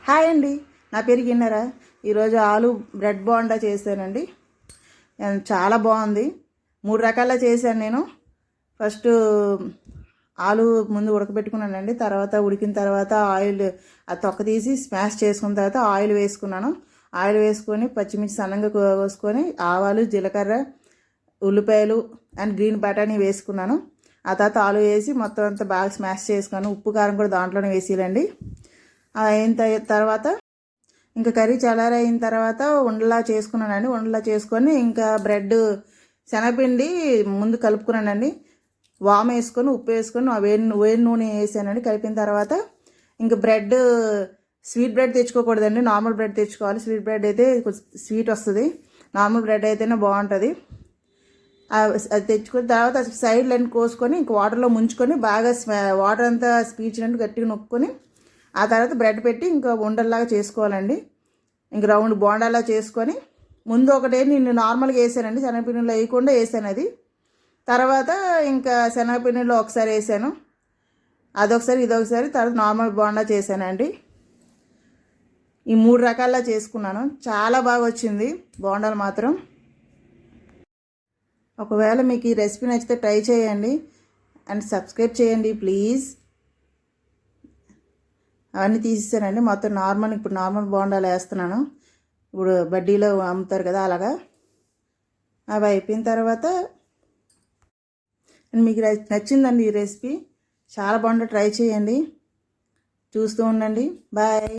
Hi అండి, నా పేరు గిన్నెరా. ఈరోజు ఆలు బ్రెడ్ బోండా చేశానండి. చాలా బాగుంది. 3 రకాల చేశాను నేను. ఫస్ట్ ఆలు ముందు ఉడకబెట్టుకున్నానండి. తర్వాత ఉడికిన తర్వాత ఆయిల్ ఆ తొక్క తీసి స్మాష్ చేసుకున్న తర్వాత ఆయిల్ వేసుకున్నాను. ఆయిల్ వేసుకొని పచ్చిమిర్చి సన్నంగా కోసుకొని ఆవాలు, జీలకర్ర, ఉల్లిపాయలు అండ్ గ్రీన్ బటానీ వేసుకున్నాను. ఆ తర్వాత ఆలు వేసి మొత్తం అంతా బాగా స్మాష్ చేసుకున్నాను. ఉప్పు కారం కూడా దాంట్లోనే వేసేయాలండి. అయిన తర్వాత ఇంకా కర్రీ చల్లారైన తర్వాత ఉండలా చేసుకున్నానండి. ఉండలా చేసుకొని ఇంకా బ్రెడ్ శనగపిండి ముందు కలుపుకున్నానండి. వాము వేసుకొని ఉప్పు వేసుకొని వేడి నూనె వేసానండి. కలిపిన తర్వాత ఇంకా బ్రెడ్ స్వీట్ బ్రెడ్ తెచ్చుకోకూడదండి, నార్మల్ బ్రెడ్ తెచ్చుకోవాలి. స్వీట్ బ్రెడ్ అయితే స్వీట్ వస్తుంది, నార్మల్ బ్రెడ్ అయితేనే బాగుంటుంది. అది తెచ్చుకున్న తర్వాత సైడ్ లైన్ కోసుకొని ఇంక వాటర్లో ముంచుకొని బాగా వాటర్ అంతా స్పీచినట్టు గట్టిగా నొక్కుని ఆ తర్వాత బ్రెడ్ పెట్టి ఇంకా ఉండల్లాగా చేసుకోవాలండి. ఇంక రౌండ్ బోండాలా చేసుకొని ముందు ఒకటే నేను నార్మల్గా వేసానండి, శనగపిండిలో వేయకుండా వేసాను. అది తర్వాత ఇంకా శనగపిండిలో ఒకసారి వేసాను, అదొకసారి ఇదొకసారి, తర్వాత నార్మల్ బోండా చేశానండి. ఈ 3 రకాల్లో చేసుకున్నాను. చాలా బాగా వచ్చింది బోండాలు మాత్రం. ఒకవేళ మీకు ఈ రెసిపీ నచ్చితే ట్రై చేయండి అండ్ సబ్స్క్రైబ్ చేయండి ప్లీజ్. అవన్నీ తీసేసానండి. మొత్తం నార్మల్ ఇప్పుడు నార్మల్ బోండాలు వేస్తున్నాను. ఇప్పుడు బడ్డీలో అమ్ముతారు కదా అలాగా. అవి అయిపోయిన తర్వాత మీకు నచ్చిందండి ఈ రెసిపీ. చాలా బాగుంటుంది, ట్రై చేయండి. చూస్తూ ఉండండి. బాయ్.